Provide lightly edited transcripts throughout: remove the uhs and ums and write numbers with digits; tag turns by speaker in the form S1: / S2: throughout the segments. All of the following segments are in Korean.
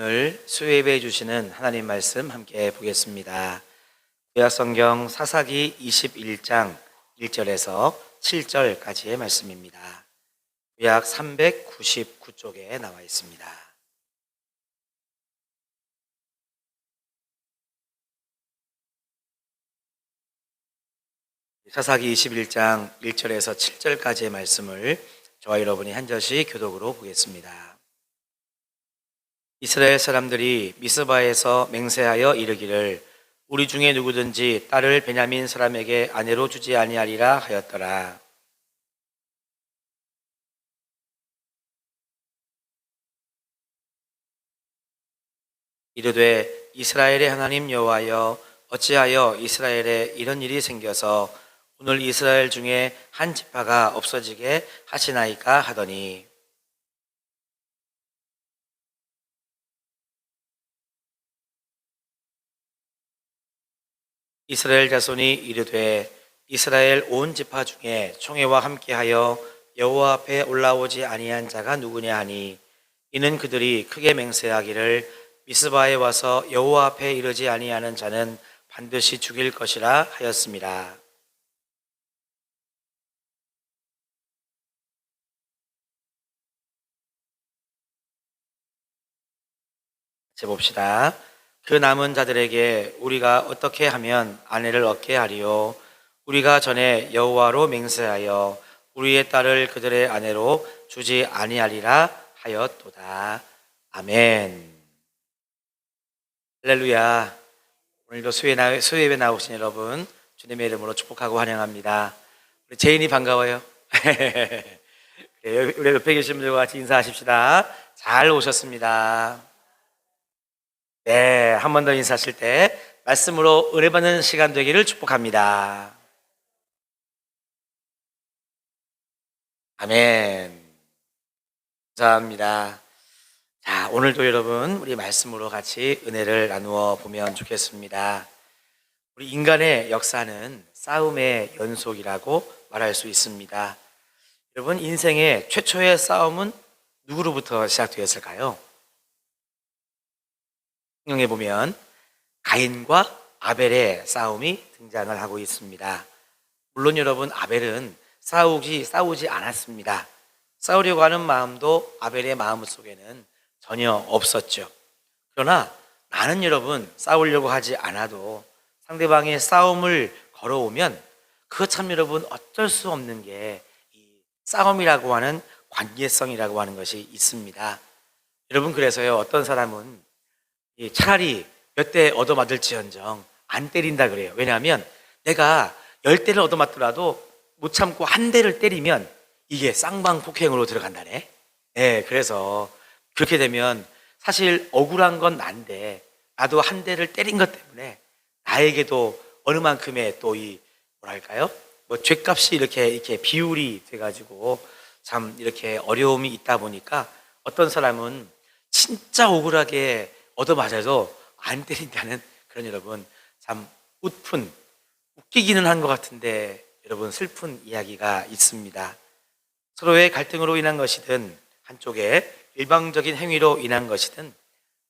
S1: 오늘 수요예배 주시는 하나님 말씀 함께 보겠습니다. 구약성경 사사기 21장 1절에서 7절까지의 말씀입니다. 구약 399쪽에 나와 있습니다. 사사기 21장 1절에서 7절까지의 말씀을 저와 여러분이 한 절씩 교독으로 보겠습니다. 이스라엘 사람들이 미스바에서 맹세하여 이르기를 우리 중에 누구든지 딸을 베냐민 사람에게 아내로 주지 아니하리라 하였더라. 이르되 이스라엘의 하나님 여호와여, 어찌하여 이스라엘에 이런 일이 생겨서 오늘 이스라엘 중에 한 지파가 없어지게 하시나이까 하더니, 이스라엘 자손이 이르되 이스라엘 온 지파 중에 총회와 함께하여 여호와 앞에 올라오지 아니한 자가 누구냐 하니, 이는 그들이 크게 맹세하기를 미스바에 와서 여호와 앞에 이르지 아니하는 자는 반드시 죽일 것이라 하였습니다. 같이 봅시다. 그 남은 자들에게 우리가 어떻게 하면 아내를 얻게 하리요? 우리가 전에 여호와로 맹세하여 우리의 딸을 그들의 아내로 주지 아니하리라 하였도다. 아멘. 할렐루야. 오늘도 수요예배 나오신 여러분 주님의 이름으로 축복하고 환영합니다. 우리 제인이 반가워요. 우리 옆에 계신 분들과 같이 인사하십시다. 잘 오셨습니다. 네, 한 번 더 인사하실 때 말씀으로 은혜 받는 시간 되기를 축복합니다. 아멘. 감사합니다. 자, 오늘도 여러분 우리 말씀으로 같이 은혜를 나누어 보면 좋겠습니다. 우리 인간의 역사는 싸움의 연속이라고 말할 수 있습니다. 여러분, 인생의 최초의 싸움은 누구로부터 시작되었을까요? 성경에 보면 가인과 아벨의 싸움이 등장을 하고 있습니다. 물론 여러분, 아벨은 싸우지 않았습니다. 싸우려고 하는 마음도 아벨의 마음 속에는 전혀 없었죠. 그러나 나는 여러분, 싸우려고 하지 않아도 상대방의 싸움을 걸어오면 그거 참 여러분 어쩔 수 없는 게 이 싸움이라고 하는 관계성이라고 하는 것이 있습니다. 여러분, 그래서요, 어떤 사람은 차라리 몇 대 얻어맞을지언정 안 때린다 그래요. 왜냐하면 내가 10대를 얻어맞더라도 못 참고 한 대를 때리면 이게 쌍방폭행으로 들어간다네. 네, 그래서 그렇게 되면 사실 억울한 건 난데 나도 한 대를 때린 것 때문에 나에게도 어느 만큼의 또 이 뭐랄까요? 죗값이 이렇게 비율이 돼가지고 참 이렇게 어려움이 있다 보니까 어떤 사람은 진짜 억울하게 얻어맞아도 안 때린다는 그런 여러분 참 웃기기는 한 것 같은데 여러분 슬픈 이야기가 있습니다. 서로의 갈등으로 인한 것이든 한쪽의 일방적인 행위로 인한 것이든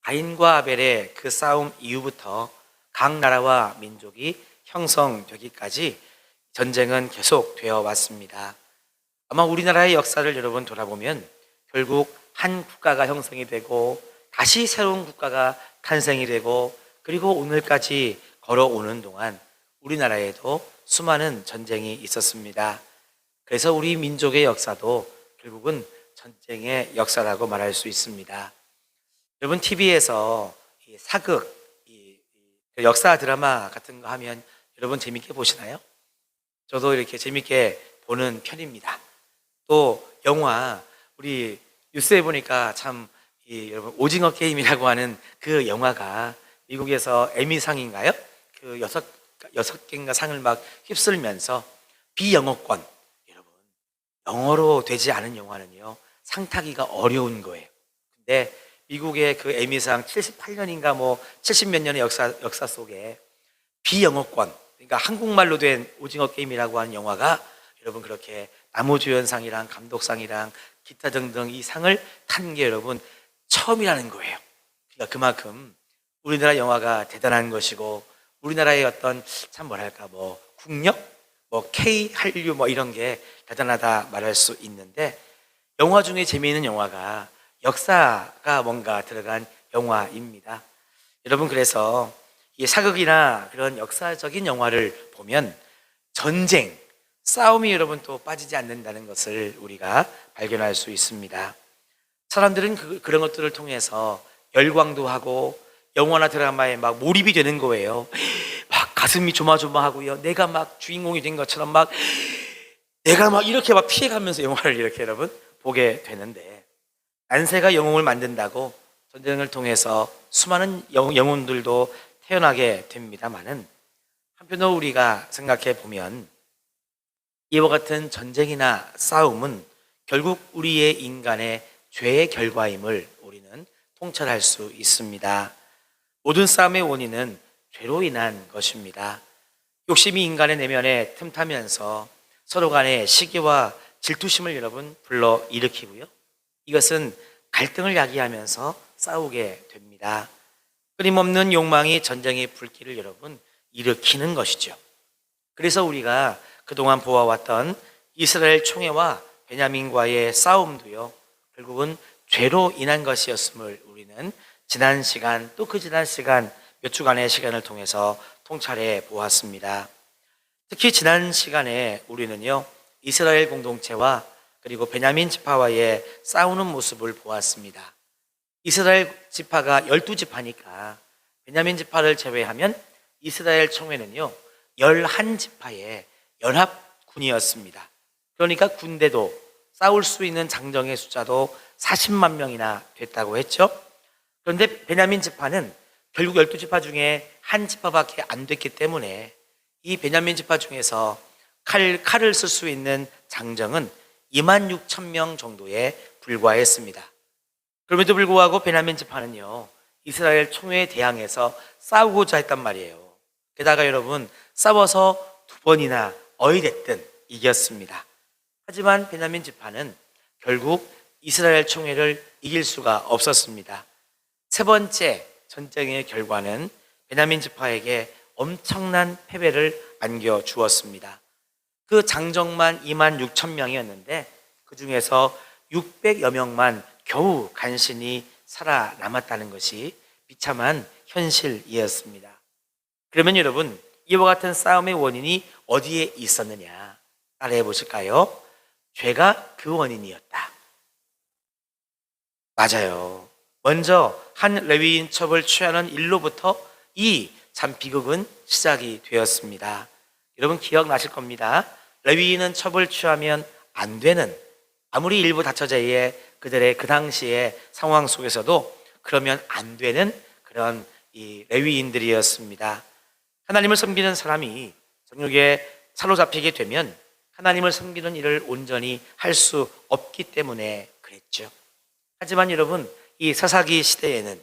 S1: 가인과 아벨의 그 싸움 이후부터 각 나라와 민족이 형성되기까지 전쟁은 계속되어 왔습니다. 아마 우리나라의 역사를 여러분 돌아보면 결국 한 국가가 형성이 되고 다시 새로운 국가가 탄생이 되고 그리고 오늘까지 걸어오는 동안 우리나라에도 수많은 전쟁이 있었습니다. 그래서 우리 민족의 역사도 결국은 전쟁의 역사라고 말할 수 있습니다. 여러분, TV에서 사극, 역사 드라마 같은 거 하면 여러분 재밌게 보시나요? 저도 이렇게 재밌게 보는 편입니다. 또 영화, 우리 뉴스에 보니까 참 여러분 오징어 게임이라고 하는 그 영화가 미국에서 에미상인가요? 그 여섯 개인가 상을 막 휩쓸면서 비영어권, 여러분 영어로 되지 않은 영화는요 상 타기가 어려운 거예요. 근데 미국의 그 에미상 78년인가 70몇 년의 역사 속에 비영어권, 그러니까 한국말로 된 오징어 게임이라고 하는 영화가 여러분 그렇게 남우주연상이랑 감독상이랑 기타 등등 이 상을 탄 게 여러분 처음이라는 거예요. 그러니까 그만큼 우리나라 영화가 대단한 것이고 우리나라의 어떤 참 뭐랄까 뭐 국력, 뭐 K 한류 뭐 이런 게 대단하다 말할 수 있는데 영화 중에 재미있는 영화가 역사가 뭔가 들어간 영화입니다. 여러분 그래서 이 사극이나 그런 역사적인 영화를 보면 전쟁, 싸움이 여러분 또 빠지지 않는다는 것을 우리가 발견할 수 있습니다. 사람들은 그런 것들을 통해서 열광도 하고 영화나 드라마에 막 몰입이 되는 거예요. 막 가슴이 조마조마하고요. 내가 막 주인공이 된 것처럼 막 내가 막 이렇게 막 피해가면서 영화를 이렇게 여러분 보게 되는데 안세가 영웅을 만든다고 전쟁을 통해서 수많은 영웅들도 태어나게 됩니다만은 한편으로 우리가 생각해 보면 이와 같은 전쟁이나 싸움은 결국 우리의 인간의 죄의 결과임을 우리는 통찰할 수 있습니다. 모든 싸움의 원인은 죄로 인한 것입니다. 욕심이 인간의 내면에 틈타면서 서로 간의 시기와 질투심을 여러분 불러 일으키고요. 이것은 갈등을 야기하면서 싸우게 됩니다. 끊임없는 욕망이 전쟁의 불길을 여러분 일으키는 것이죠. 그래서 우리가 그동안 보아왔던 이스라엘 총회와 베냐민과의 싸움도요, 결국은 죄로 인한 것이었음을 우리는 지난 시간 또 그 지난 시간 몇 주간의 시간을 통해서 통찰해 보았습니다. 특히 지난 시간에 우리는요, 이스라엘 공동체와 그리고 베냐민 지파와의 싸우는 모습을 보았습니다. 이스라엘 지파가 12지파니까 베냐민 지파를 제외하면 이스라엘 총회는요 11지파의 연합군이었습니다. 그러니까 군대도 싸울 수 있는 장정의 숫자도 40만 명이나 됐다고 했죠. 그런데 베냐민 지파는 결국 12지파 중에 한 지파밖에 안 됐기 때문에 이 베냐민 지파 중에서 칼을 쓸 수 있는 장정은 2만 6천 명 정도에 불과했습니다. 그럼에도 불구하고 베냐민 지파는요 이스라엘 총회에 대항해서 싸우고자 했단 말이에요. 게다가 여러분 싸워서 2번이나 어이됐든 이겼습니다. 하지만 베냐민 지파는 결국 이스라엘 총회를 이길 수가 없었습니다. 세 번째 전쟁의 결과는 베냐민 지파에게 엄청난 패배를 안겨주었습니다. 그 장정만 2만 6천 명이었는데 그 중에서 600여 명만 겨우 간신히 살아남았다는 것이 비참한 현실이었습니다. 그러면 여러분 이와 같은 싸움의 원인이 어디에 있었느냐 따라해 보실까요? 죄가 그 원인이었다. 맞아요. 먼저 한 레위인 첩을 취하는 일로부터 이 참 비극은 시작이 되었습니다. 여러분 기억나실 겁니다. 레위인은 첩을 취하면 안 되는, 아무리 일부 다처제의 그들의 그 당시의 상황 속에서도 그러면 안 되는 그런 이 레위인들이었습니다. 하나님을 섬기는 사람이 정욕에 사로잡히게 되면 하나님을 섬기는 일을 온전히 할 수 없기 때문에 그랬죠. 하지만 여러분 이 사사기 시대에는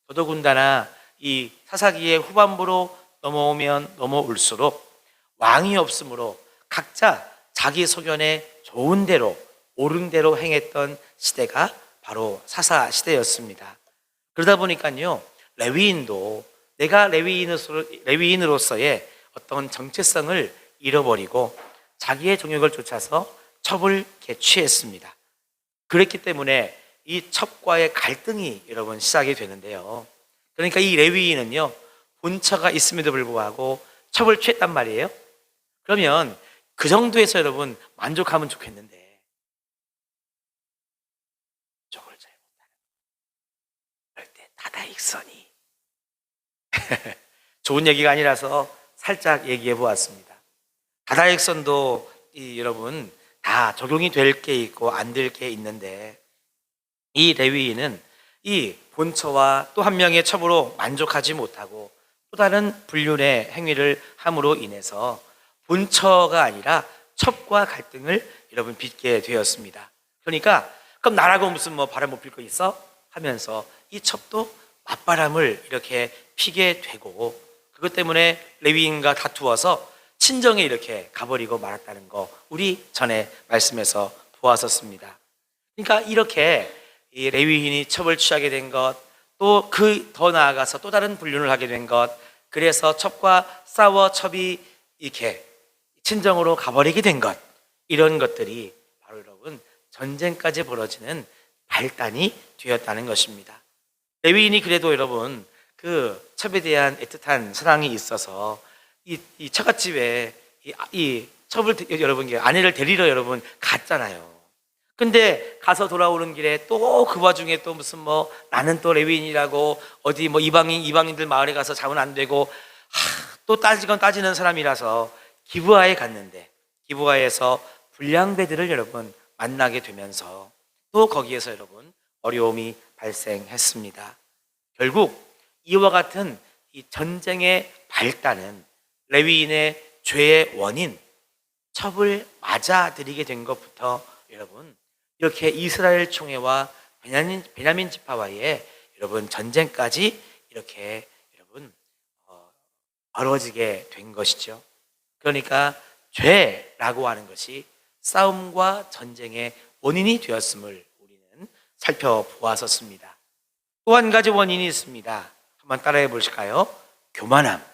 S1: 더더군다나 이 사사기의 후반부로 넘어오면 넘어올수록 왕이 없으므로 각자 자기 소견에 좋은 대로 옳은 대로 행했던 시대가 바로 사사 시대였습니다. 그러다 보니까요 레위인도 내가 레위인으로서의 어떤 정체성을 잃어버리고 자기의 정욕을 쫓아서 첩을 취했습니다. 그랬기 때문에 이 첩과의 갈등이 여러분 시작이 되는데요. 그러니까 이 레위인은요 본처가 있음에도 불구하고 첩을 취했단 말이에요. 그러면 그 정도에서 여러분 만족하면 좋겠는데 저걸 잘 못하는 그럴 때 다다익선이 좋은 얘기가 아니라서 살짝 얘기해 보았습니다. 다다익선도 여러분 다 적용이 될 게 있고 안 될 게 있는데 이 레위인은 이 본처와 또 한 명의 첩으로 만족하지 못하고 또 다른 불륜의 행위를 함으로 인해서 본처가 아니라 첩과 갈등을 여러분 빚게 되었습니다. 그러니까 그럼 나라고 무슨 뭐 바람 못 필 거 있어? 하면서 이 첩도 맞바람을 이렇게 피게 되고 그것 때문에 레위인과 다투어서 친정에 이렇게 가버리고 말았다는 거 우리 전에 말씀에서 보았었습니다. 그러니까 이렇게 이 레위인이 첩을 취하게 된 것, 또 그 더 나아가서 또 다른 불륜을 하게 된 것, 그래서 첩과 싸워 첩이 이렇게 친정으로 가버리게 된 것, 이런 것들이 바로 여러분 전쟁까지 벌어지는 발단이 되었다는 것입니다. 레위인이 그래도 여러분 그 첩에 대한 애틋한 사랑이 있어서 이 처갓집에 이 첩을 여러분 아내를 데리러 여러분 갔잖아요. 근데 가서 돌아오는 길에 또 그 와중에 또 무슨 뭐 나는 또 레위인이라고 어디 뭐 이방인들 마을에 가서 자면 안 되고 또 따지는 사람이라서 기브아에 갔는데 기브아에서 불량배들을 여러분 만나게 되면서 또 거기에서 여러분 어려움이 발생했습니다. 결국 이와 같은 이 전쟁의 발단은 레위인의 죄의 원인 첩을 맞아들이게 된 것부터 여러분 이렇게 이스라엘 총회와 베냐민 지파와의 여러분 전쟁까지 이렇게 여러분 벌어지게 된 것이죠. 그러니까 죄라고 하는 것이 싸움과 전쟁의 원인이 되었음을 우리는 살펴보았었습니다. 또 한 가지 원인이 있습니다. 한번 따라해 보실까요? 교만함.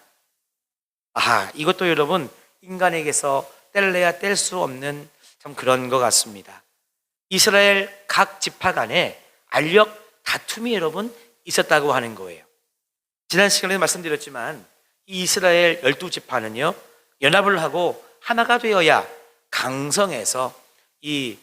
S1: 이것도 여러분 인간에게서 뗄래야 뗄 수 없는 참 그런 것 같습니다. 이스라엘 각 지파 간에 알력 다툼이 여러분 있었다고 하는 거예요. 지난 시간에 말씀드렸지만 이 이스라엘 12지파는요 연합을 하고 하나가 되어야 강성해서 이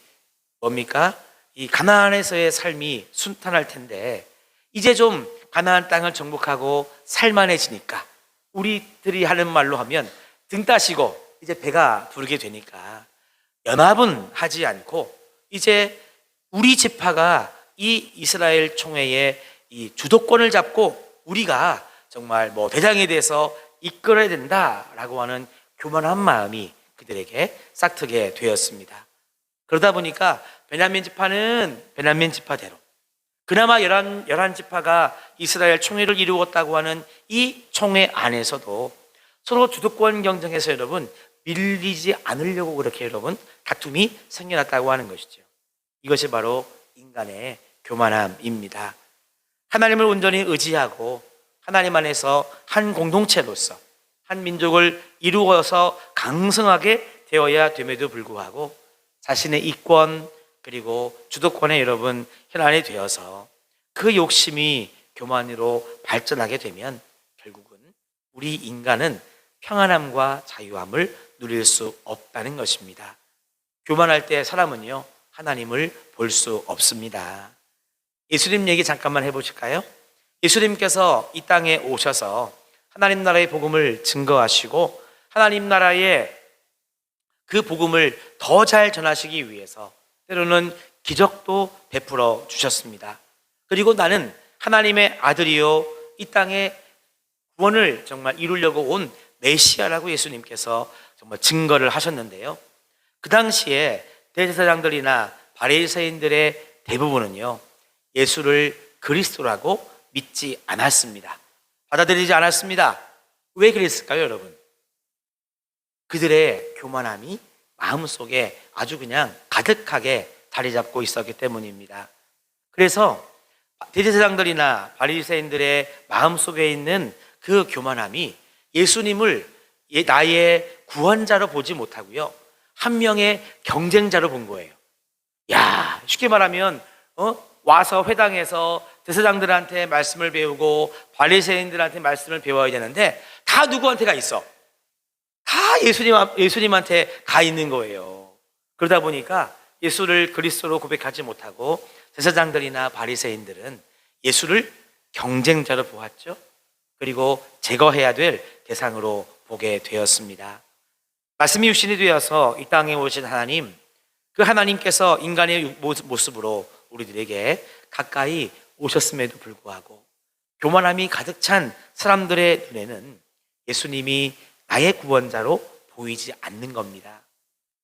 S1: 가나안에서의 삶이 순탄할 텐데 이제 좀 가나안 땅을 정복하고 살만해지니까 우리들이 하는 말로 하면 등 따시고 이제 배가 부르게 되니까 연합은 하지 않고 이제 우리 지파가 이 이스라엘 총회의 이 주도권을 잡고 우리가 정말 뭐 대장에 대해서 이끌어야 된다라고 하는 교만한 마음이 그들에게 싹트게 되었습니다. 그러다 보니까 베냐민 지파는 베냐민 지파대로 그나마 11지파가 이스라엘 총회를 이루었다고 하는 이 총회 안에서도 서로 주도권 경쟁에서 여러분 밀리지 않으려고 그렇게 여러분 다툼이 생겨났다고 하는 것이죠. 이것이 바로 인간의 교만함입니다. 하나님을 온전히 의지하고 하나님 안에서 한 공동체로서 한 민족을 이루어서 강성하게 되어야 됨에도 불구하고 자신의 이권 그리고 주도권에 여러분 현안이 되어서 그 욕심이 교만으로 발전하게 되면 결국은 우리 인간은 평안함과 자유함을 누릴 수 없다는 것입니다. 교만할 때 사람은요 하나님을 볼 수 없습니다. 예수님 얘기 잠깐만 해보실까요? 예수님께서 이 땅에 오셔서 하나님 나라의 복음을 증거하시고 하나님 나라의 그 복음을 더 잘 전하시기 위해서 때로는 기적도 베풀어 주셨습니다. 그리고 나는 하나님의 아들이요 이 땅에 구원을 정말 이루려고 온 메시아라고 예수님께서 정말 증거를 하셨는데요. 그 당시에 대제사장들이나 바리새인들의 대부분은요 예수를 그리스도라고 믿지 않았습니다. 받아들이지 않았습니다. 왜 그랬을까요, 여러분? 그들의 교만함이 마음속에 아주 그냥 가득하게 자리 잡고 있었기 때문입니다. 그래서 대제사장들이나 바리새인들의 마음속에 있는 그 교만함이 예수님을 나의 구원자로 보지 못하고요 한 명의 경쟁자로 본 거예요. 쉽게 말하면 와서 회당에서 대제사장들한테 말씀을 배우고 바리새인들한테 말씀을 배워야 되는데 다 누구한테가 있어? 다 예수님한테 가 있는 거예요. 그러다 보니까 예수를 그리스도로 고백하지 못하고 제사장들이나 바리새인들은 예수를 경쟁자로 보았죠. 그리고 제거해야 될 대상으로 보게 되었습니다. 말씀이 육신이 되어서 이 땅에 오신 하나님, 그 하나님께서 인간의 모습으로 우리들에게 가까이 오셨음에도 불구하고 교만함이 가득 찬 사람들의 눈에는 예수님이 나의 구원자로 보이지 않는 겁니다.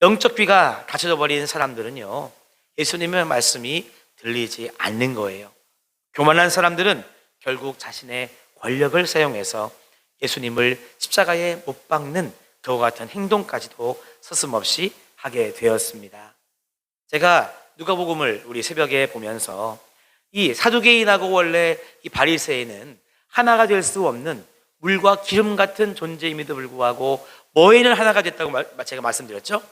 S1: 영적 귀가 닫혀져 버린 사람들은요 예수님의 말씀이 들리지 않는 거예요. 교만한 사람들은 결국 자신의 권력을 사용해서 예수님을 십자가에 못 박는 그와 같은 행동까지도 서슴없이 하게 되었습니다. 제가 누가복음을 우리 새벽에 보면서 이 사두개인하고 원래 이 바리새인은 하나가 될 수 없는 물과 기름 같은 존재임에도 불구하고 뭐에는 하나가 됐다고 제가 말씀드렸죠?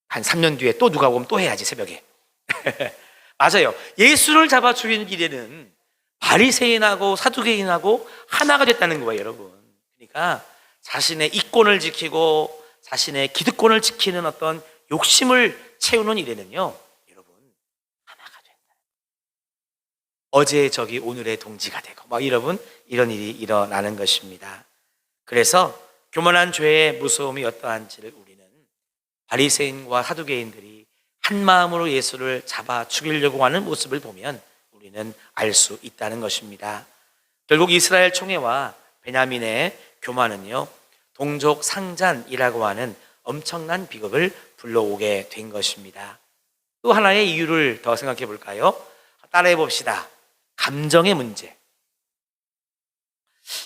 S1: 한 3년 뒤에 또 누가 보면 또 해야지, 새벽에. 맞아요. 예수를 잡아 죽이는 길에는 바리새인하고 사두개인하고 하나가 됐다는 거예요, 여러분. 그러니까 자신의 이권을 지키고 자신의 기득권을 지키는 어떤 욕심을 채우는 일에는요, 여러분, 하나가 된다. 어제의 적이 오늘의 동지가 되고 여러분, 이런 일이 일어나는 것입니다. 그래서 교만한 죄의 무서움이 어떠한지를 우리는 바리새인과 사두개인들이 한 마음으로 예수를 잡아 죽이려고 하는 모습을 보면 우리는 알 수 있다는 것입니다. 결국 이스라엘 총회와 베냐민의 교만은요, 동족 상잔이라고 하는 엄청난 비극을 불러오게 된 것입니다. 또 하나의 이유를 더 생각해 볼까요? 따라해 봅시다. 감정의 문제.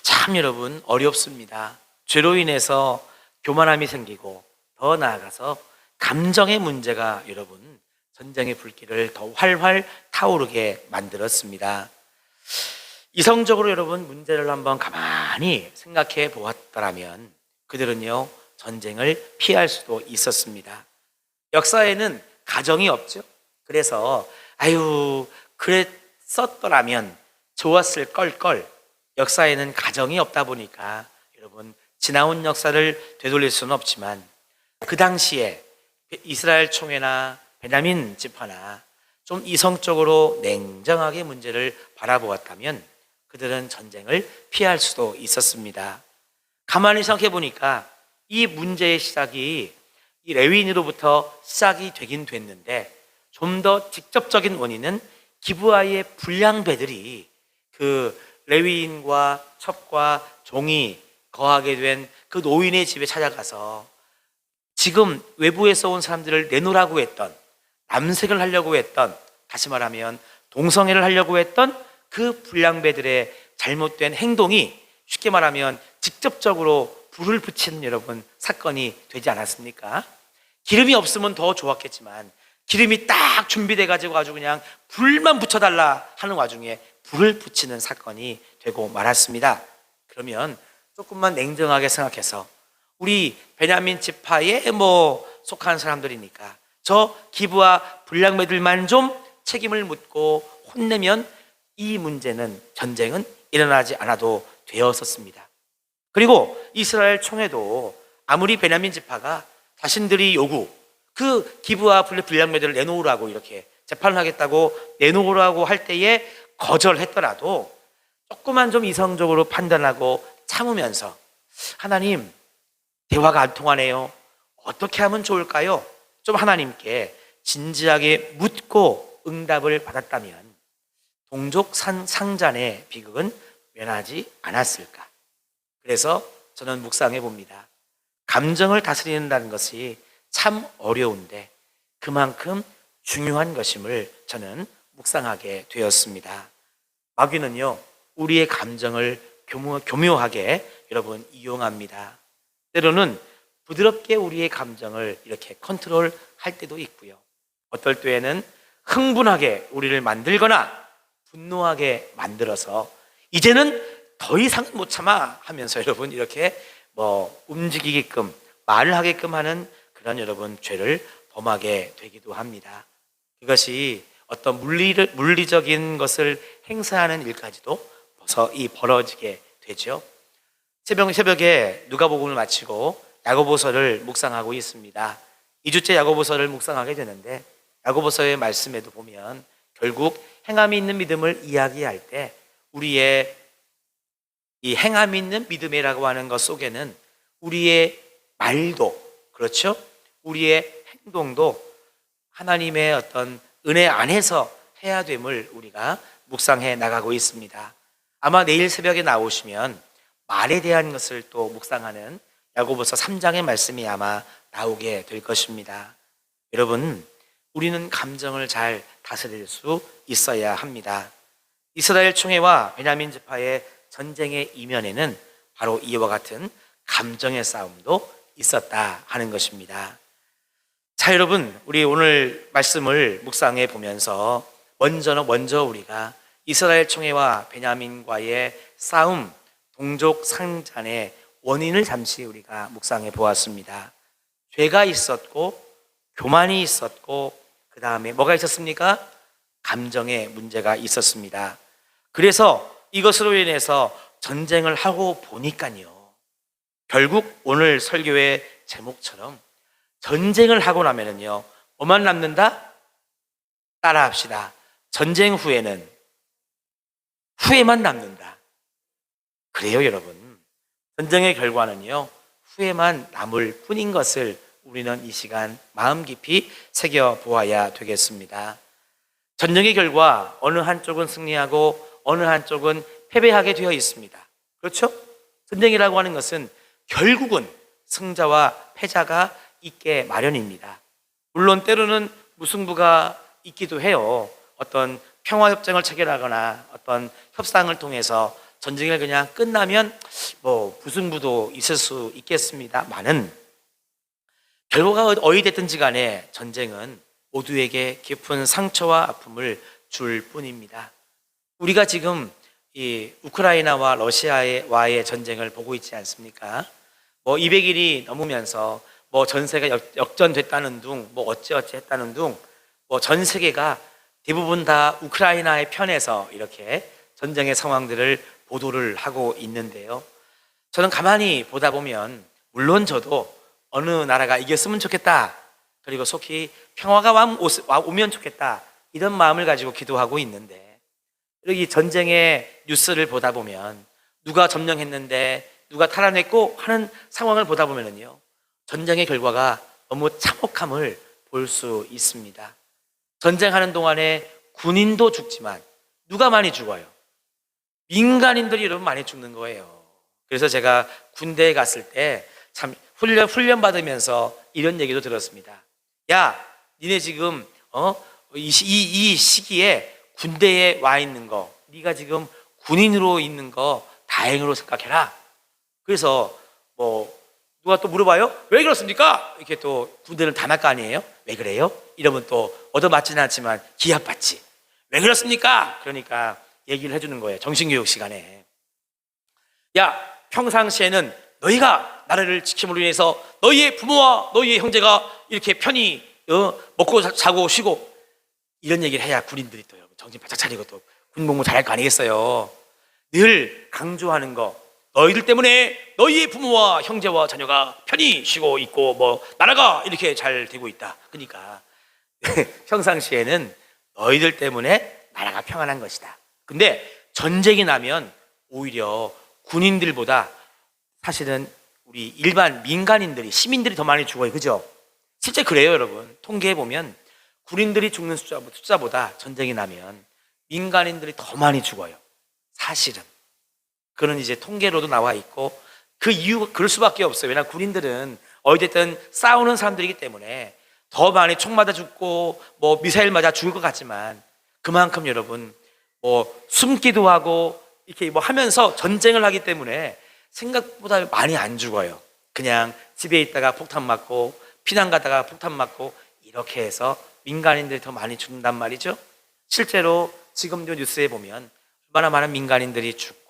S1: 참 여러분, 어렵습니다. 죄로 인해서 교만함이 생기고 더 나아가서 감정의 문제가 여러분 전쟁의 불길을 더 활활 타오르게 만들었습니다. 이성적으로 여러분 문제를 한번 가만히 생각해 보았더라면 그들은요 전쟁을 피할 수도 있었습니다. 역사에는 가정이 없죠. 그래서 아유 그랬었더라면 좋았을 걸. 역사에는 가정이 없다 보니까 여러분 지나온 역사를 되돌릴 수는 없지만 그 당시에 이스라엘 총회나 베냐민 지파나 좀 이성적으로 냉정하게 문제를 바라보았다면 그들은 전쟁을 피할 수도 있었습니다. 가만히 생각해 보니까 이 문제의 시작이 이 레위인으로부터 시작이 되긴 됐는데 좀 더 직접적인 원인은 기브아의 불량배들이 그 레위인과 첩과 종이 거하게 된 그 노인의 집에 찾아가서 지금 외부에서 온 사람들을 내놓으라고 했던, 남색을 하려고 했던, 다시 말하면 동성애를 하려고 했던 그 불량배들의 잘못된 행동이 쉽게 말하면 직접적으로 불을 붙이는 여러분 사건이 되지 않았습니까? 기름이 없으면 더 좋았겠지만 기름이 딱 준비돼 가지고 아주 그냥 불만 붙여달라 하는 와중에 불을 붙이는 사건이 되고 말았습니다. 그러면 조금만 냉정하게 생각해서 우리 베냐민 지파에 속한 사람들이니까 저 기브아 불량배들만 좀 책임을 묻고 혼내면 이 문제는 전쟁은 일어나지 않아도 되었었습니다. 그리고 이스라엘 총회도 아무리 베냐민 지파가 자신들이 요구 그 기브아 불량배들을 내놓으라고 이렇게 재판을 하겠다고 내놓으라고 할 때에 거절했더라도 조금만 좀 이성적으로 판단하고 참으면서 하나님 대화가 안 통하네요. 어떻게 하면 좋을까요? 좀 하나님께 진지하게 묻고 응답을 받았다면 동족 상잔의 비극은 면하지 않았을까? 그래서 저는 묵상해 봅니다. 감정을 다스린다는 것이 참 어려운데 그만큼 중요한 것임을 저는 묵상하게 되었습니다. 마귀는요, 우리의 감정을 교묘하게 여러분 이용합니다. 때로는 부드럽게 우리의 감정을 이렇게 컨트롤할 때도 있고요. 어떨 때에는 흥분하게 우리를 만들거나 분노하게 만들어서 이제는 더 이상 못 참아 하면서 여러분 이렇게 움직이게끔 말을 하게끔 하는 그런 여러분 죄를 범하게 되기도 합니다. 이것이 어떤 물리적인 것을 행사하는 일까지도 벌어지게 되죠. 새벽에 누가복음을 마치고 야고보서를 묵상하고 있습니다. 2주째 야고보서를 묵상하게 되는데 야고보서의 말씀에도 보면 결국 행함이 있는 믿음을 이야기할 때 우리의 이 행함이 있는 믿음이라고 하는 것 속에는 우리의 말도 그렇죠? 우리의 행동도 하나님의 어떤 은혜 안에서 해야 됨을 우리가 묵상해 나가고 있습니다. 아마 내일 새벽에 나오시면 말에 대한 것을 또 묵상하는 야고보서 3장의 말씀이 아마 나오게 될 것입니다. 여러분, 우리는 감정을 잘 다스릴 수 있어야 합니다. 이스라엘 총회와 베냐민 지파의 전쟁의 이면에는 바로 이와 같은 감정의 싸움도 있었다 하는 것입니다. 자, 여러분, 우리 오늘 말씀을 묵상해 보면서 먼저 우리가 이스라엘 총회와 베냐민과의 싸움, 동족 상잔의 원인을 잠시 우리가 묵상해 보았습니다. 죄가 있었고 교만이 있었고 그 다음에 뭐가 있었습니까? 감정의 문제가 있었습니다. 그래서 이것으로 인해서 전쟁을 하고 보니까요, 결국 오늘 설교의 제목처럼 전쟁을 하고 나면은요, 뭐만 남는다? 따라합시다. 전쟁 후에는 후회만 남는다. 그래요, 여러분. 전쟁의 결과는요, 후회만 남을 뿐인 것을 우리는 이 시간 마음 깊이 새겨보아야 되겠습니다. 전쟁의 결과 어느 한쪽은 승리하고 어느 한쪽은 패배하게 되어 있습니다. 그렇죠? 전쟁이라고 하는 것은 결국은 승자와 패자가 있게 마련입니다. 물론 때로는 무승부가 있기도 해요. 어떤 평화협정을 체결하거나 어떤 협상을 통해서 전쟁이 그냥 끝나면 뭐 무승부도 있을 수 있겠습니다만은, 결과가 어디 됐든지 간에 전쟁은 모두에게 깊은 상처와 아픔을 줄 뿐입니다. 우리가 지금 이 우크라이나와 러시아와의 전쟁을 보고 있지 않습니까? 뭐 200일이 넘으면서 뭐 전세가 역전됐다는 둥, 뭐 어찌어찌 했다는 둥, 뭐 전 세계가 대부분 다 우크라이나의 편에서 이렇게 전쟁의 상황들을 보도를 하고 있는데요. 저는 가만히 보다 보면 물론 저도 어느 나라가 이겼으면 좋겠다, 그리고 속히 평화가 오면 좋겠다, 이런 마음을 가지고 기도하고 있는데, 이 전쟁의 뉴스를 보다 보면 누가 점령했는데 누가 탈환했고 하는 상황을 보다 보면요, 전쟁의 결과가 너무 참혹함을 볼 수 있습니다. 전쟁하는 동안에 군인도 죽지만 누가 많이 죽어요? 민간인들이 여러분 많이 죽는 거예요. 그래서 제가 군대에 갔을 때 참 훈련 받으면서 이런 얘기도 들었습니다. 야, 니네 지금 이 시기에 군대에 와 있는 거, 네가 지금 군인으로 있는 거 다행으로 생각해라. 그래서 뭐 누가 또 물어봐요? 왜 그렇습니까? 이렇게 또 군대는 다 날 거 아니에요? 왜 그래요? 이러면 또 얻어맞지는 않지만 기합받지. 왜 그렇습니까? 그러니까 얘기를 해주는 거예요. 정신교육 시간에. 야, 평상시에는 너희가 나라를 지킴으로 인해서 너희의 부모와 너희의 형제가 이렇게 편히 먹고 자고 쉬고, 이런 얘기를 해야 군인들이 또 정신 바짝 차리고 또 군복무 잘할 거 아니겠어요. 늘 강조하는 거, 너희들 때문에 너희의 부모와 형제와 자녀가 편히 쉬고 있고 뭐 나라가 이렇게 잘 되고 있다. 그러니까 평상시에는 너희들 때문에 나라가 평안한 것이다. 근데 전쟁이 나면 오히려 군인들보다 사실은 우리 일반 민간인들이, 시민들이 더 많이 죽어요. 그죠? 실제 그래요, 여러분. 통계해 보면 군인들이 죽는 숫자보다 전쟁이 나면 민간인들이 더 많이 죽어요. 사실은. 그런 이제 통계로도 나와 있고, 그 이유가 그럴 수밖에 없어요. 왜냐하면 군인들은 어찌됐든 싸우는 사람들이기 때문에 더 많이 총 맞아 죽고 뭐 미사일 맞아 죽을 것 같지만, 그만큼 여러분 뭐 숨기도 하고 이렇게 뭐 하면서 전쟁을 하기 때문에 생각보다 많이 안 죽어요. 그냥 집에 있다가 폭탄 맞고 피난 가다가 폭탄 맞고 이렇게 해서 민간인들이 더 많이 죽는단 말이죠. 실제로 지금도 뉴스에 보면 얼마나 많은 민간인들이 죽고,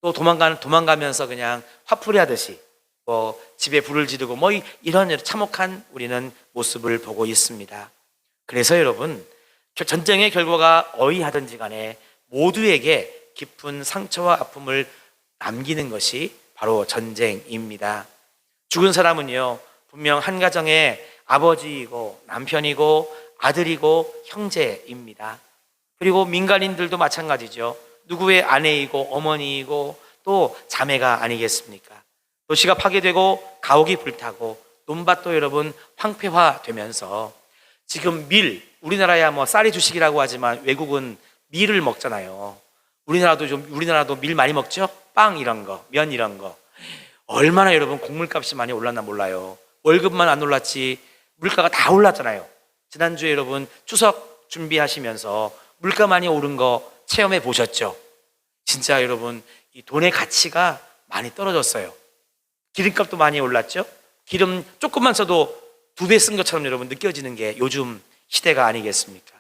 S1: 또 도망가면서 그냥 화풀이 하듯이 뭐 집에 불을 지르고 뭐 이런 참혹한 우리는 모습을 보고 있습니다. 그래서 여러분, 전쟁의 결과가 어이하든지 간에 모두에게 깊은 상처와 아픔을 남기는 것이 바로 전쟁입니다. 죽은 사람은요, 분명 한 가정의 아버지이고 남편이고 아들이고 형제입니다. 그리고 민간인들도 마찬가지죠. 누구의 아내이고 어머니이고 또 자매가 아니겠습니까? 도시가 파괴되고 가옥이 불타고 논밭도 여러분 황폐화되면서 지금 우리나라야 뭐 쌀이 주식이라고 하지만 외국은 밀을 먹잖아요. 우리나라도 밀 많이 먹죠? 빵 이런 거, 면 이런 거. 얼마나 여러분 곡물값이 많이 올랐나 몰라요. 월급만 안 올랐지 물가가 다 올랐잖아요. 지난주에 여러분 추석 준비하시면서 물가 많이 오른 거 체험해 보셨죠? 진짜 여러분 이 돈의 가치가 많이 떨어졌어요. 기름값도 많이 올랐죠? 기름 조금만 써도 두 배 쓴 것처럼 여러분 느껴지는 게 요즘 시대가 아니겠습니까?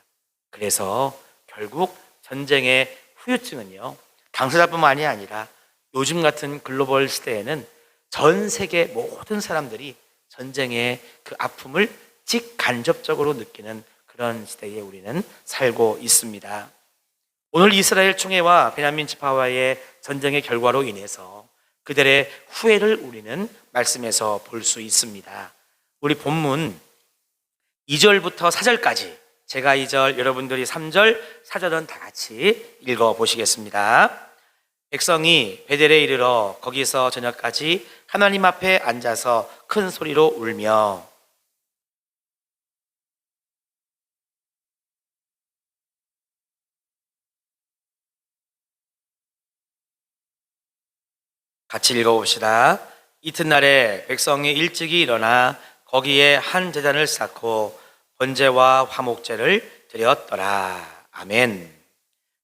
S1: 그래서 결국 전쟁의 후유증은요, 당사자뿐만이 아니라 요즘 같은 글로벌 시대에는 전 세계 모든 사람들이 전쟁의 그 아픔을 직간접적으로 느끼는 그런 시대에 우리는 살고 있습니다. 오늘 이스라엘 총회와 베냐민 지파와의 전쟁의 결과로 인해서 그들의 후회를 우리는 말씀에서 볼 수 있습니다. 우리 본문 2절부터 4절까지, 제가 2절, 여러분들이 3절, 4절은 다 같이 읽어 보시겠습니다. 백성이 베델에 이르러 거기서 저녁까지 하나님 앞에 앉아서 큰 소리로 울며, 같이 읽어봅시다. 이튿날에 백성이 일찍이 일어나 거기에 한 제단을 쌓고 번제와 화목제를 드렸더라. 아멘.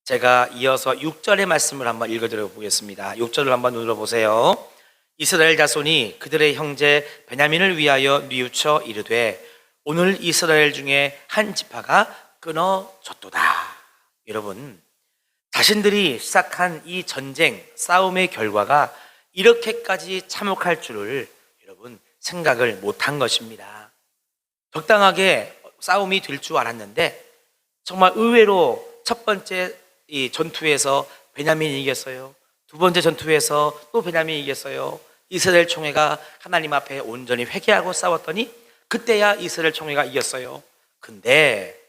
S1: 제가 이어서 6절의 말씀을 한번 읽어드려 보겠습니다. 6절을 한번 눌러보세요. 이스라엘 자손이 그들의 형제 베냐민을 위하여 뉘우쳐 이르되 오늘 이스라엘 중에 한 지파가 끊어졌도다. 여러분, 자신들이 시작한 이 전쟁, 싸움의 결과가 이렇게까지 참혹할 줄을 여러분 생각을 못한 것입니다. 적당하게 싸움이 될 줄 알았는데 정말 의외로 첫 번째 이 전투에서 베냐민이 이겼어요. 두 번째 전투에서 또 베냐민이 이겼어요. 이스라엘 총회가 하나님 앞에 온전히 회개하고 싸웠더니 그때야 이스라엘 총회가 이겼어요. 근데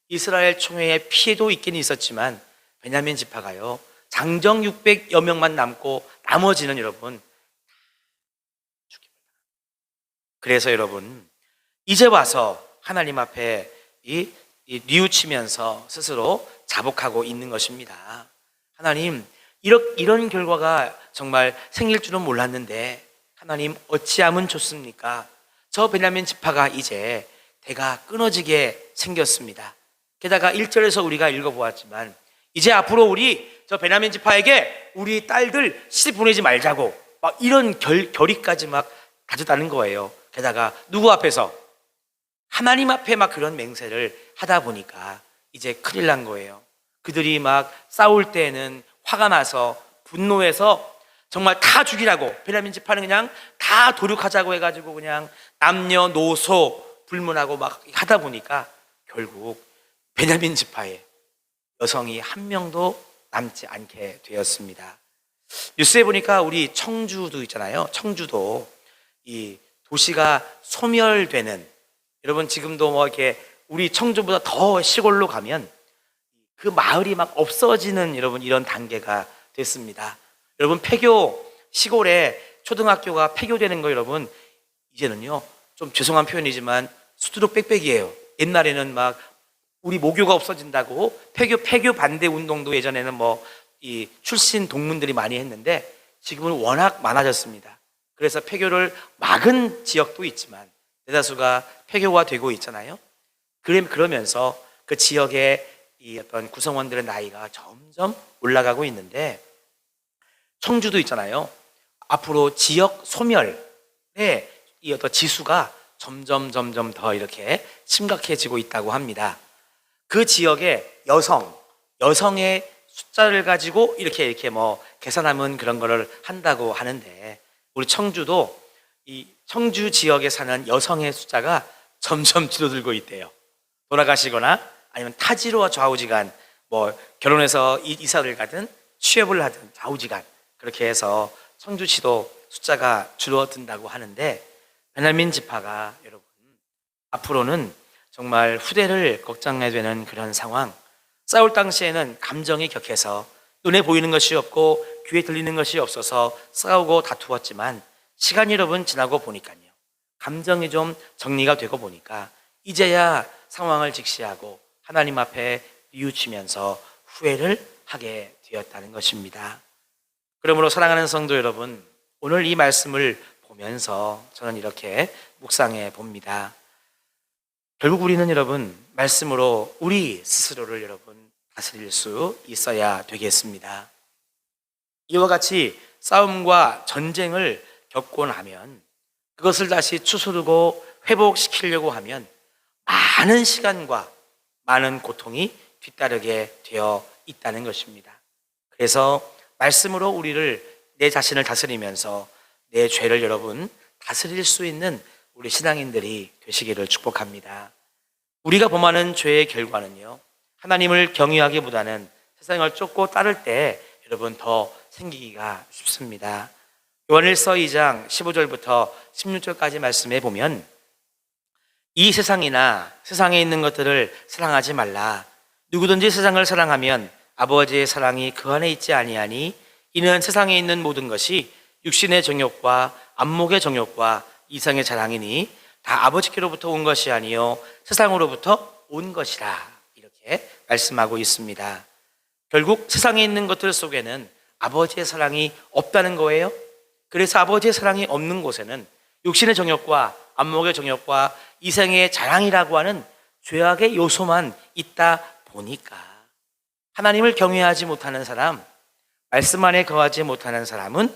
S1: 이스라엘 총회의 피해도 있긴 있었지만 베냐민 지파가요, 장정 600여 명만 남고 나머지는 여러분, 그래서 여러분 이제 와서 하나님 앞에 뉘우치면서 스스로 자복하고 있는 것입니다. 하나님, 이런 결과가 정말 생길 줄은 몰랐는데 하나님 어찌하면 좋습니까? 저 베냐민 지파가 이제 대가 끊어지게 생겼습니다. 게다가 1절에서 우리가 읽어보았지만 이제 앞으로 우리 저 베냐민 지파에게 우리 딸들 시집 보내지 말자고 막 이런 결의까지 막 가져다는 거예요. 게다가 누구 앞에서? 하나님 앞에 막 그런 맹세를 하다 보니까 이제 큰일 난 거예요. 그들이 막 싸울 때에는 화가 나서 분노해서 정말 다 죽이라고, 베냐민 지파는 그냥 다 도륙하자고 해가지고 그냥 남녀노소 불문하고 막 하다 보니까 결국 베냐민 지파에 여성이 한 명도 남지 않게 되었습니다. 뉴스에 보니까 우리 청주도 있잖아요. 청주도 이 도시가 소멸되는, 여러분 지금도 뭐 이렇게 우리 청주보다 더 시골로 가면 그 마을이 막 없어지는 여러분 이런 단계가 됐습니다. 여러분 폐교, 시골에 초등학교가 폐교되는 거 여러분 이제는요 좀 죄송한 표현이지만 수두룩 빽빽이에요. 옛날에는 막 우리 모교가 없어진다고 폐교 반대 운동도 예전에는 뭐 이 출신 동문들이 많이 했는데 지금은 워낙 많아졌습니다. 그래서 폐교를 막은 지역도 있지만 대다수가 폐교가 되고 있잖아요. 그러면서 그 지역의 이 어떤 구성원들의 나이가 점점 올라가고 있는데 청주도 있잖아요. 앞으로 지역 소멸의 이 어떤 지수가 점점 더 이렇게 심각해지고 있다고 합니다. 그 지역의 여성의 숫자를 가지고 이렇게 뭐 계산하면 그런 거를 한다고 하는데 우리 청주도 이 청주 지역에 사는 여성의 숫자가 점점 줄어들고 있대요. 돌아가시거나 아니면 타지로 좌우지간 뭐 결혼해서 이사를 가든 취업을 하든 좌우지간 그렇게 해서 청주시도 숫자가 줄어든다고 하는데 베냐민 지파가 여러분 앞으로는 정말 후대를 걱정해야 되는 그런 상황. 싸울 당시에는 감정이 격해서 눈에 보이는 것이 없고 귀에 들리는 것이 없어서 싸우고 다투었지만 시간이 여러분 지나고 보니까요, 감정이 좀 정리가 되고 보니까 이제야 상황을 직시하고 하나님 앞에 뉘우치면서 후회를 하게 되었다는 것입니다. 그러므로 사랑하는 성도 여러분, 오늘 이 말씀을 보면서 저는 이렇게 묵상해 봅니다. 결국 우리는 여러분 말씀으로 우리 스스로를 여러분 다스릴 수 있어야 되겠습니다. 이와 같이 싸움과 전쟁을 겪고 나면 그것을 다시 추스르고 회복시키려고 하면 많은 시간과 많은 고통이 뒤따르게 되어 있다는 것입니다. 그래서 말씀으로 우리를, 내 자신을 다스리면서 내 죄를 여러분 다스릴 수 있는 우리 신앙인들이 되시기를 축복합니다. 우리가 범하는 죄의 결과는요, 하나님을 경외하기보다는 세상을 쫓고 따를 때 여러분 더 생기기가 쉽습니다. 요한일서 2장 15절부터 16절까지 말씀해 보면, 이 세상이나 세상에 있는 것들을 사랑하지 말라. 누구든지 세상을 사랑하면 아버지의 사랑이 그 안에 있지 아니하니, 이는 세상에 있는 모든 것이 육신의 정욕과 안목의 정욕과 이성의 자랑이니 다 아버지께로부터 온 것이 아니요 세상으로부터 온 것이라. 이렇게 말씀하고 있습니다. 결국 세상에 있는 것들 속에는 아버지의 사랑이 없다는 거예요. 그래서 아버지의 사랑이 없는 곳에는 육신의 정욕과 안목의 정욕과 이생의 자랑이라고 하는 죄악의 요소만 있다 보니까, 하나님을 경외하지 못하는 사람, 말씀 안에 거하지 못하는 사람은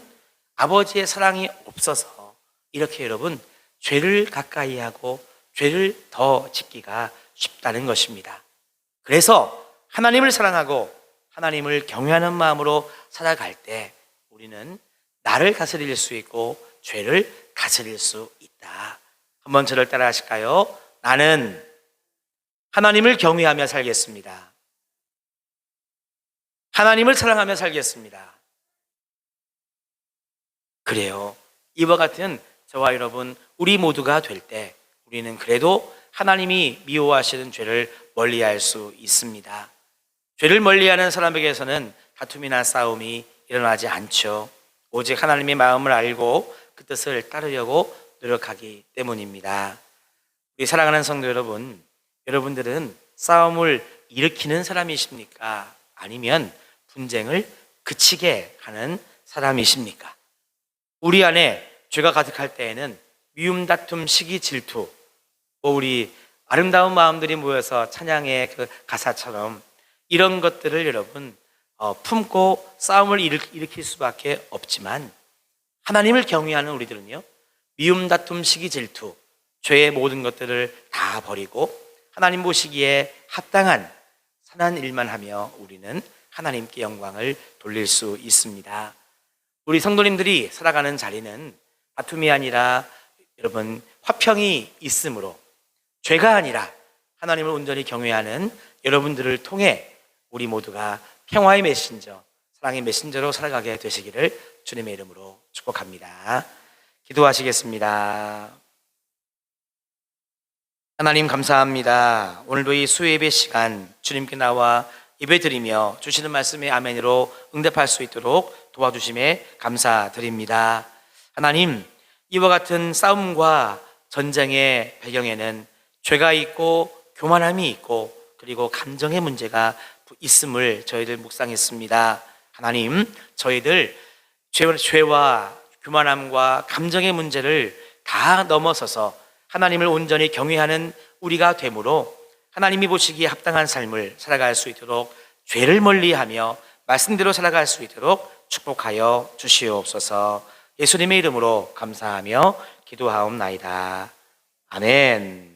S1: 아버지의 사랑이 없어서 이렇게 여러분 죄를 가까이 하고 죄를 더 짓기가 쉽다는 것입니다. 그래서 하나님을 사랑하고 하나님을 경외하는 마음으로 살아갈 때 우리는 나를 다스릴 수 있고 죄를 다스릴 수 있다. 한번 저를 따라 하실까요? 나는 하나님을 경외하며 살겠습니다. 하나님을 사랑하며 살겠습니다. 그래요. 이와 같은 저와 여러분 우리 모두가 될 때 우리는 그래도 하나님이 미워하시는 죄를 멀리할 수 있습니다. 죄를 멀리하는 사람에게서는 다툼이나 싸움이 일어나지 않죠. 오직 하나님의 마음을 알고 그 뜻을 따르려고 노력하기 때문입니다. 우리 사랑하는 성도 여러분, 여러분들은 싸움을 일으키는 사람이십니까? 아니면 분쟁을 그치게 하는 사람이십니까? 우리 안에 죄가 가득할 때에는 미움, 다툼, 시기, 질투, 우리 아름다운 마음들이 모여서 찬양의 그 가사처럼 이런 것들을 여러분 품고 싸움을 일으킬 수밖에 없지만, 하나님을 경외하는 우리들은요, 미움, 다툼, 시기, 질투, 죄의 모든 것들을 다 버리고 하나님 보시기에 합당한 선한 일만 하며 우리는 하나님께 영광을 돌릴 수 있습니다. 우리 성도님들이 살아가는 자리는 다툼이 아니라 여러분 화평이 있으므로, 죄가 아니라 하나님을 온전히 경외하는 여러분들을 통해 우리 모두가 평화의 메신저, 사랑의 메신저로 살아가게 되시기를 주님의 이름으로 축복합니다. 기도하시겠습니다. 하나님 감사합니다. 오늘도 이 수요예배 시간 주님께 나와 예배드리며 주시는 말씀에 아멘으로 응답할 수 있도록 도와주심에 감사드립니다. 하나님, 이와 같은 싸움과 전쟁의 배경에는 죄가 있고 교만함이 있고 그리고 감정의 문제가 있음을 저희들 묵상했습니다. 하나님, 저희들 죄와 교만함과 감정의 문제를 다 넘어서서 하나님을 온전히 경외하는 우리가 되므로 하나님이 보시기에 합당한 삶을 살아갈 수 있도록 죄를 멀리하며 말씀대로 살아갈 수 있도록 축복하여 주시옵소서. 예수님의 이름으로 감사하며 기도하옵나이다. 아멘.